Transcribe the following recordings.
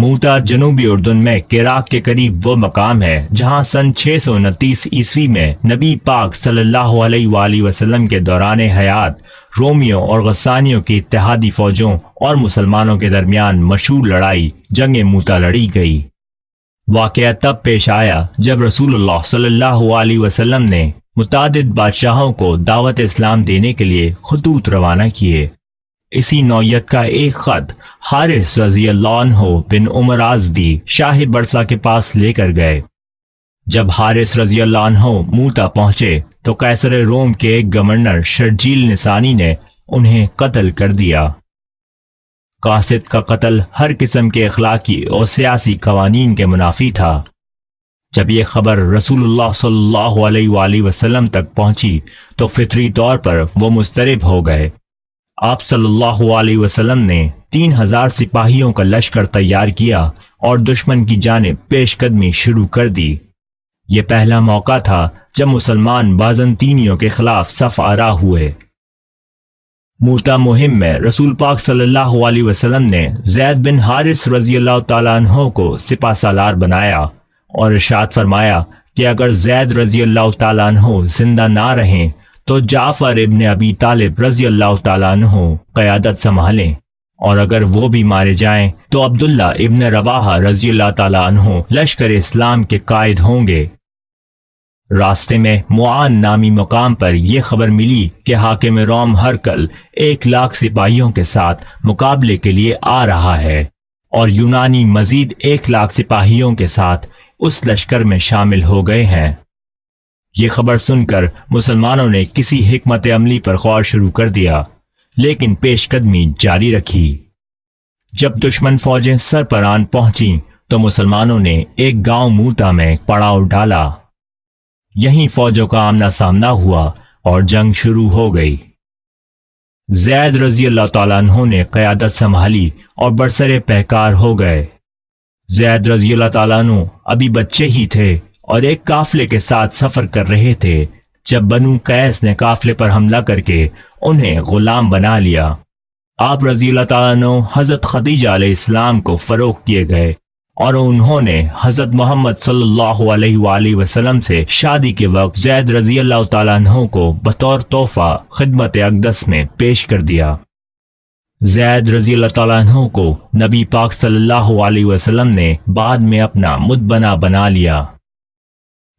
موتا جنوبی اردن میں کراک کے قریب وہ مقام ہے جہاں سن 629 عیسوی میں نبی پاک صلی اللہ علیہ وآلہ وسلم کے دوران حیات رومیوں اور غسانیوں کی اتحادی فوجوں اور مسلمانوں کے درمیان مشہور لڑائی جنگ موتا لڑی گئی۔ واقعہ تب پیش آیا جب رسول اللہ صلی اللہ علیہ وسلم نے متعدد بادشاہوں کو دعوت اسلام دینے کے لیے خطوط روانہ کیے۔ اسی نوعیت کا ایک خط حارث رضی اللہ عنہ بن عمر ازدی شاہ برسا کے پاس لے کر گئے۔ جب حارث رضی اللہ عنہ موتا پہنچے تو قیصر روم کے ایک گورنر شرجیل نسانی نے انہیں قتل کر دیا۔ قاصد کا قتل ہر قسم کے اخلاقی اور سیاسی قوانین کے منافی تھا۔ جب یہ خبر رسول اللہ صلی اللہ علیہ وآلہ وسلم تک پہنچی تو فطری طور پر وہ مضطرب ہو گئے۔ آپ صلی اللہ علیہ وسلم نے 3000 سپاہیوں کا لشکر تیار کیا اور دشمن کی جانب پیش قدمی شروع کر دی۔ یہ پہلا موقع تھا جب مسلمان بازنطینیوں کے خلاف صف آرا ہوئے۔ موتا مہم میں رسول پاک صلی اللہ علیہ وسلم نے زید بن حارث رضی اللہ تعالیٰ عنہ کو سپہ سالار بنایا اور ارشاد فرمایا کہ اگر زید رضی اللہ تعالیٰ عنہ زندہ نہ رہیں تو جعفر ابن ابی طالب رضی اللہ تعالیٰ عنہ قیادت سنبھالیں، اور اگر وہ بھی مارے جائیں تو عبداللہ ابن رواحہ رضی اللہ تعالیٰ عنہ لشکر اسلام کے قائد ہوں گے۔ راستے میں معان نامی مقام پر یہ خبر ملی کہ حاکم روم ہرقل 1,00,000 سپاہیوں کے ساتھ مقابلے کے لیے آ رہا ہے، اور یونانی مزید 1,00,000 سپاہیوں کے ساتھ اس لشکر میں شامل ہو گئے ہیں۔ یہ خبر سن کر مسلمانوں نے کسی حکمت عملی پر غور شروع کر دیا، لیکن پیش قدمی جاری رکھی۔ جب دشمن فوجیں سرپران پہنچیں تو مسلمانوں نے ایک گاؤں موتا میں پڑاؤ ڈالا۔ یہیں فوجوں کا آمنا سامنا ہوا اور جنگ شروع ہو گئی۔ زید رضی اللہ تعالیٰ عنہ نے قیادت سنبھالی اور برسر پیکار ہو گئے۔ زید رضی اللہ تعالیٰ عنہ ابھی بچے ہی تھے اور ایک قافلے کے ساتھ سفر کر رہے تھے جب بنو قیس نے قافلے پر حملہ کر کے انہیں غلام بنا لیا۔ آپ رضی اللہ تعالیٰ عنہ حضرت خدیجہ علیہ السلام کو فروخت کیے گئے اور انہوں نے حضرت محمد صلی اللہ علیہ وآلہ وسلم سے شادی کے وقت زید رضی اللہ تعالیٰ عنہ کو بطور تحفہ خدمت اقدس میں پیش کر دیا۔ زید رضی اللہ تعالیٰ عنہ کو نبی پاک صلی اللہ علیہ وسلم نے بعد میں اپنا مدبنا بنا لیا۔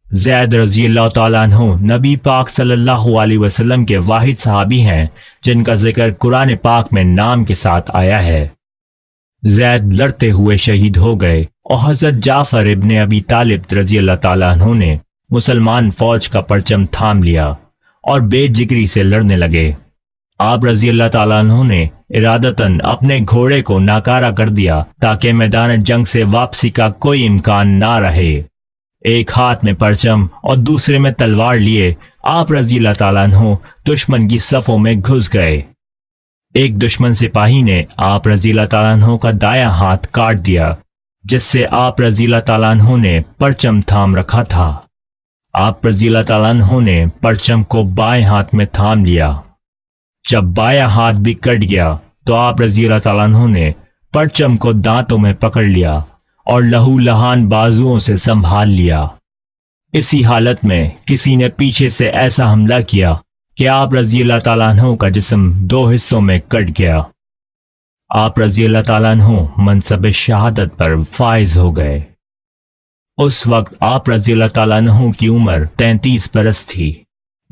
زید رضی اللہ تعالیٰ عنہ نبی پاک صلی اللہ علیہ وسلم کے واحد صحابی ہیں جن کا ذکر قرآن پاک میں نام کے ساتھ آیا ہے۔ زید لڑتے ہوئے شہید ہو گئے اور حضرت جعفر ابن ابی طالب رضی اللہ تعالیٰ عنہ نے مسلمان فوج کا پرچم تھام لیا اور بے جگری سے لڑنے لگے۔ آپ رضی اللہ تعالیٰ عنہ نے ارادتاً اپنے گھوڑے کو ناکارہ کر دیا تاکہ میدان جنگ سے واپسی کا کوئی امکان نہ رہے۔ ایک ہاتھ میں پرچم اور دوسرے میں تلوار لیے آپ رضی اللہ تعالیٰ عنہ دشمن کی صفوں میں گھس گئے۔ ایک دشمن سپاہی نے آپ رضی اللہ تعالیٰ عنہ کا دایاں ہاتھ کاٹ دیا، جس سے آپ رضی اللہ تعالیٰ عنہ نے پرچم تھام رکھا تھا۔ آپ رضی اللہ تعالیٰ عنہ نے پرچم کو بائیں ہاتھ میں تھام لیا۔ جب بایاں ہاتھ بھی کٹ گیا تو آپ رضی اللہ تعالیٰ عنہ نے پرچم کو دانتوں میں پکڑ لیا اور لہو لہان بازوؤں سے سنبھال لیا۔ اسی حالت میں کسی نے پیچھے سے ایسا حملہ کیا کہ آپ رضی اللہ تعالیٰ عنہ کا جسم 2 حصوں میں کٹ گیا۔ آپ رضی اللہ تعالیٰ عنہ منصب شہادت پر فائز ہو گئے۔ اس وقت آپ رضی اللہ تعالیٰ عنہ کی عمر 33 برس تھی۔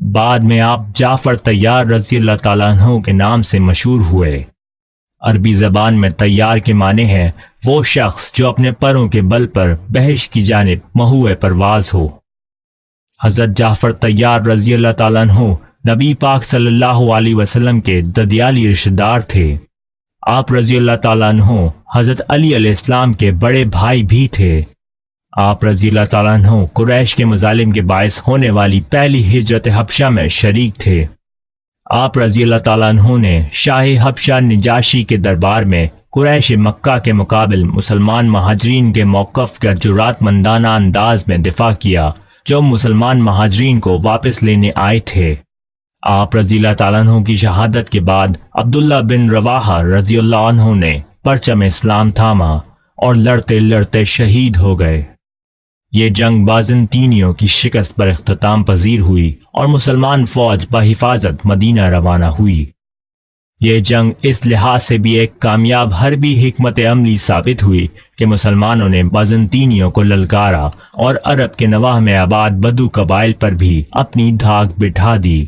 بعد میں آپ جعفر طیار رضی اللہ تعالیٰ عنہ کے نام سے مشہور ہوئے۔ عربی زبان میں طیار کے معنی ہے وہ شخص جو اپنے پروں کے بل پر بہشت کی جانب محو پرواز ہو۔ حضرت جعفر طیار رضی اللہ تعالیٰ عنہ نبی پاک صلی اللہ علیہ وسلم کے ددیالی رشتہ دار تھے۔ آپ رضی اللہ تعالیٰ عنہ حضرت علی علیہ السلام کے بڑے بھائی بھی تھے۔ آپ رضی اللہ تعالیٰ عنہ قریش کے مظالم کے باعث ہونے والی پہلی ہجرت حبشہ میں شریک تھے۔ آپ رضی اللہ تعالیٰ عنہ نے شاہ حبشہ نجاشی کے دربار میں قریش مکہ کے مقابل مسلمان مہاجرین کے موقف کا جرات مندانہ انداز میں دفاع کیا جو مسلمان مہاجرین کو واپس لینے آئے تھے۔ آپ رضی اللہ تعالیٰ عنہ کی شہادت کے بعد عبداللہ بن رواحہ رضی اللہ عنہ نے پرچم اسلام تھاما اور لڑتے لڑتے شہید ہو گئے۔ یہ جنگ بازنطینیوں کی شکست پر اختتام پذیر ہوئی اور مسلمان فوج بحفاظت مدینہ روانہ ہوئی۔ یہ جنگ اس لحاظ سے بھی ایک کامیاب حربی حکمت عملی ثابت ہوئی کہ مسلمانوں نے بازنطینیوں کو للکارا اور عرب کے نواح میں آباد بدو قبائل پر بھی اپنی دھاک بٹھا دی۔